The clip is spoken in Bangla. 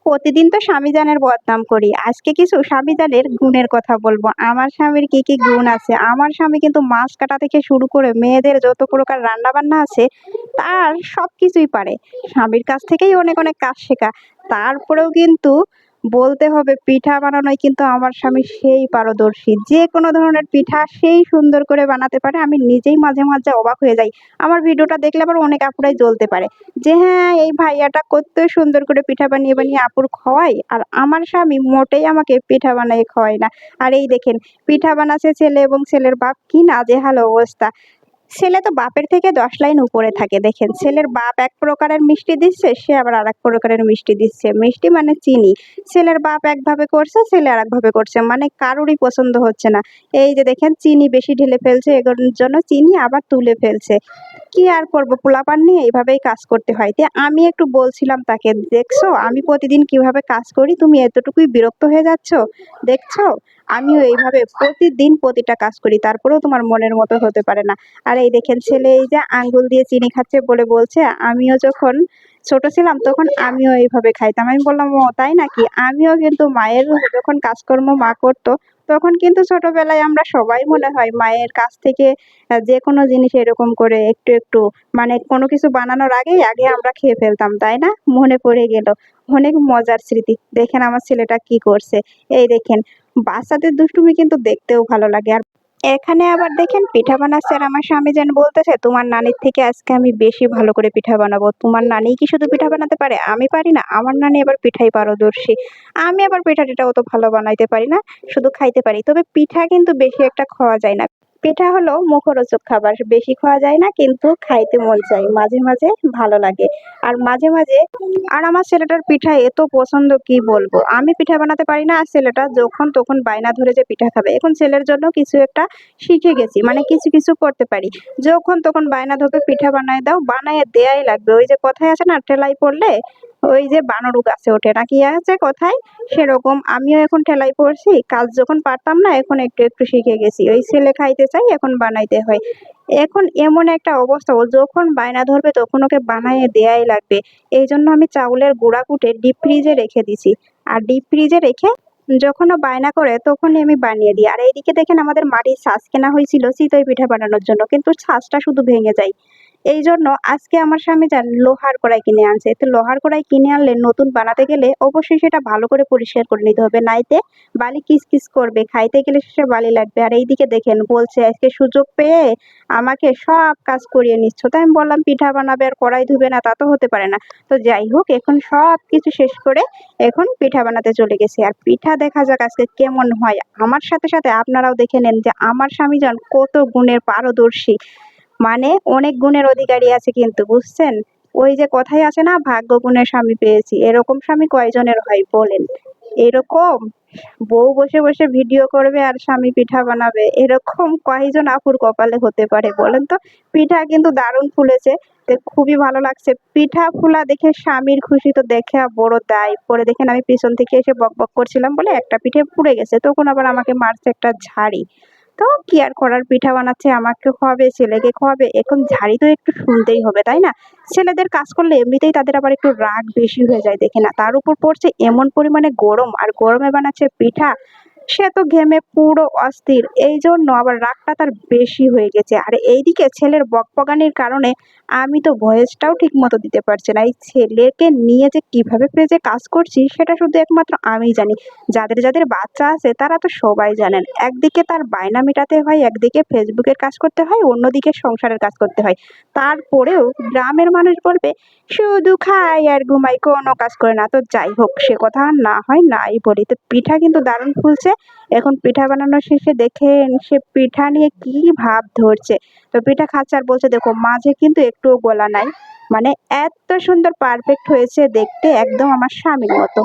প্রতিদিন তো স্বামীজানের বদনাম করি। আজকে কিছু স্বামীজানের গুণের কথা বলবো। আমার স্বামীর কি, কি গুণ আছে। আমার স্বামী কিন্তু মাছ কাটা থেকে শুরু করে মেয়েদের যত প্রকার রান্নাবান্না আছে তার সবকিছুই পারে। স্বামীর কাছ থেকেই অনেক, অনেক কাজ শেখা। তারপরেও কিন্তু বলতে হবে পিঠা বানানোয় কিন্তু আমার স্বামী সেই পারদর্শী। যেকোনো ধরনের পিঠা সেই সুন্দর করে বানাতে পারে। আমি নিজেই মাঝে, মাঝে অবাক হয়ে যাই। আমার ভিডিওটা দেখলে আবার অনেক আপুরাই জ্বলতে পারে। যে হ্যাঁ, এই ভাইয়াটা কত সুন্দর করে পিঠা বানিয়ে, বানিয়ে আপুর খাওয়ায়। আর আমার স্বামী মোটেই আমাকে পিঠা বানিয়ে খাওয়ায় না। আর এই দেখেন পিঠা বানাচ্ছে ছেলে এবং ছেলের বাপ কি নাজেহাল অবস্থা। ছেলে তো বাপের থেকে ১০ লাইন উপরে থাকে। দেখেন ছেলের বাপ এক প্রকারের মিষ্টি দিচ্ছে, সে আবার আরেক প্রকারের মিষ্টি দিচ্ছে। মিষ্টি মানে চিনি। ছেলের বাপ একভাবে করছে, ছেলে আরেকভাবে করছে। মানে কারোরই পছন্দ হচ্ছে না। এই যে দেখেন চিনি বেশি ঢেলে ফেলছে, এগুলোর জন্য চিনি আবার তুলে ফেলছে। কি আর করব, পোলাপান নিয়ে এইভাবেই কাজ করতে হয়। আমি একটু বলছিলাম তাকে, দেখছো আমি প্রতিদিন কিভাবে কাজ করি, তুমি এতটুকুই বিরক্ত হয়ে যাচ্ছ? দেখছো আমিও এইভাবে প্রতিদিন প্রতিটা কাজ করি, তারপরেও তোমার মনের মতো হতে পারে না। আর এই দেখেন ছেলে এই যে আঙ্গুল দিয়ে চিনি খাচ্ছে বলে বলছে আমিও যখন ছোট ছিলাম তখন আমিও এইভাবে খাইতাম। আমি বললাম ও তাই নাকি? আমিও কিন্তু মায়ের যখন কাজকর্ম মা করতো তখন কিন্তু ছোটবেলায় আমরা সবাই মনে হয় মায়ের কাছ থেকে যে কোনো জিনিস এরকম করে একটু একটু মানে কোনো কিছু বানানোর আগেই আগে আমরা খেয়ে ফেলতাম, তাই না? মনে পড়ে গেল অনেক মজার স্মৃতি। দেখেন আমার ছেলেটা কি করছে। এই দেখেন বাচ্চাদের দুষ্টুমি কিন্তু দেখতেও ভালো লাগে। আর এখানে আবার দেখেন পিঠা বানাচ্ছে আর আমার স্বামী যেন বলতেছে তোমার নানির থেকে আজকে আমি বেশি ভালো করে পিঠা বানাবো। তোমার নানি কি শুধু পিঠা বানাতে পারে, আমি পারি না? আমার নানি আবার পিঠাই পারদর্শী। আমি আবার পিঠা টিঠা অত ভালো বানাইতে পারি না, শুধু খাইতে পারি। তবে পিঠা কিন্তু বেশি একটা খাওয়া যায় না। পিঠা হলো মুখরোচক খাবার, বেশি খাওয়া যায় না কিন্তু খাইতে মন চাই, মাঝে মাঝে ভালো লাগে। আর মাঝে মাঝে আর আমার ছেলেটার পিঠা এত পছন্দ কি বলবো। আমি পিঠা বানাতে পারি না আর ছেলেটা যখন তখন বায়না ধরে যে পিঠা খাবে। এখন ছেলের জন্য কিছু একটা শিখে গেছি, মানে কিছু কিছু করতে পারি। যখন তখন বায়না ধরবে পিঠা বানায় দাও, বানায় দেয়াই লাগবে। ওই যে কথায় আছে না, ঠেলাই পড়লে ওই যে বানরু গাছে ওঠে নাকি আছে কথায়, সেরকম আমিও এখন ঠেলাই পড়ছি। কাজ যখন পারতাম না এখন একটু একটু শিখে গেছি। ওই ছেলে খাইতে চাই এখন বানাইতে হয়। এখন এমন একটা অবস্থা, ও যখন বায়না ধরবে তখন ওকে বানাইয়ে দেয়াই লাগবে। এই জন্য আমি চাউলের গুঁড়া কুটে ডিপ ফ্রিজে রেখে দিছি। আর ডিপ ফ্রিজে রেখে যখন ও বায়না করে তখনই আমি বানিয়ে দিই। আর এইদিকে দেখেন আমাদের মাটির ছাঁচ কেনা হয়েছিল চিতই পিঠা বানানোর জন্য, কিন্তু ছাঁচটা শুধু ভেঙে যায়। এই জন্য আজকে আমার স্বামী যান লোহার কড়াই কিনে আনছে। তো লোহার কড়াই কিনে আনলে নতুন বানাতে গেলে অবশ্যই সেটা ভালো করে পরিষ্কার করে নিতে হবে, নাইতে বালি কিচকিচ করবে, খাইতে গেলে শেষে বালি লাগবে। আর এইদিকে দেখেন বলছে আজকে সুযোগ পেয়ে আমাকে সব কাজ করিয়ে নিচ্ছ। তাই আমি বললাম পিঠা বানাবে আর কড়াই ধুবে না, তা তো হতে পারে না। তো যাই হোক এখন সব কিছু শেষ করে এখন পিঠা বানাতে চলে গেছি। আর পিঠা দেখা যাক আজকে কেমন হয়। আমার সাথে সাথে আপনারাও দেখে নেন যে আমার স্বামী যান কত গুণের পারদর্শী, মানে অনেক গুণের অধিকারী আছে কিন্তু, বুঝছেন? ওই যে কথাই আছে না, ভাগ্য গুণের স্বামী পেয়েছি। এরকম স্বামী কয়জনের হয় বলেন? এরকম বউ বসে বসে ভিডিও করবে আর স্বামী পিঠা বানাবে, এরকম কয়জন আপুর কপালে হতে পারে বলেন তো? পিঠা কিন্তু দারুণ ফুলেছে, তো খুবই ভালো লাগছে। পিঠা ফুলা দেখে স্বামীর খুশি তো দেখে বড় দায়। পরে দেখেন আমি পিছন থেকে এসে বক বক করছিলাম বলে একটা পিঠে পুড়ে গেছে, তখন আবার আমাকে মারছে একটা ঝাড়ি। তো কি আর করার, পিঠা বানাচ্ছে আমাকে খাওয়াবে ছেলেকে খাওয়াবে, এখন ঝাড়ি তো একটু শুনতেই হবে তাই না? ছেলেদের কাজ করলে এমনিতেই তাদের আবার একটু রাগ বেশি হয়ে যায় দেখে না, তার উপর পড়ছে এমন পরিমাণে গরম আর গরমে বানাচ্ছে পিঠা। সে তো ঘেমে পুরো অস্থির, এই জন্য আবার রাগটা তার বেশি হয়ে গেছে। আর এইদিকে ছেলের বকবকানির কারণে আমি তো ভয়েসটাও ঠিক মতো দিতে পারছি না। এই ছেলেকে নিয়ে যে কিভাবে পেজে কাজ করছি সেটা শুধু একমাত্র আমিই জানি। যাদের যাদের বাচ্চা আছে তারা তো সবাই জানেন, একদিকে তার বায়না মেটাতে হয়, একদিকে ফেসবুকের কাজ করতে হয়, অন্যদিকে সংসারের কাজ করতে হয়। তারপরেও গ্রামের মানুষ বলবে শুধু খায় আর ঘুমায়, কোনো কাজ করে না। তো যাই হোক সে কথা আর না হয় নাই বলি। তো পিঠা কিন্তু দারুণ ফুলছে। এখন পিঠা বানানো শেষে দেখেন সে পিঠা নিয়ে কি ভাব ধরছে। তো পিঠা খাচ্ছে আর বলছে দেখো মাঝে কিন্তু একটুও গোলা নাই। মানে এত সুন্দর পারফেক্ট হয়েছে দেখতে, একদম আমার স্বামীর মতো।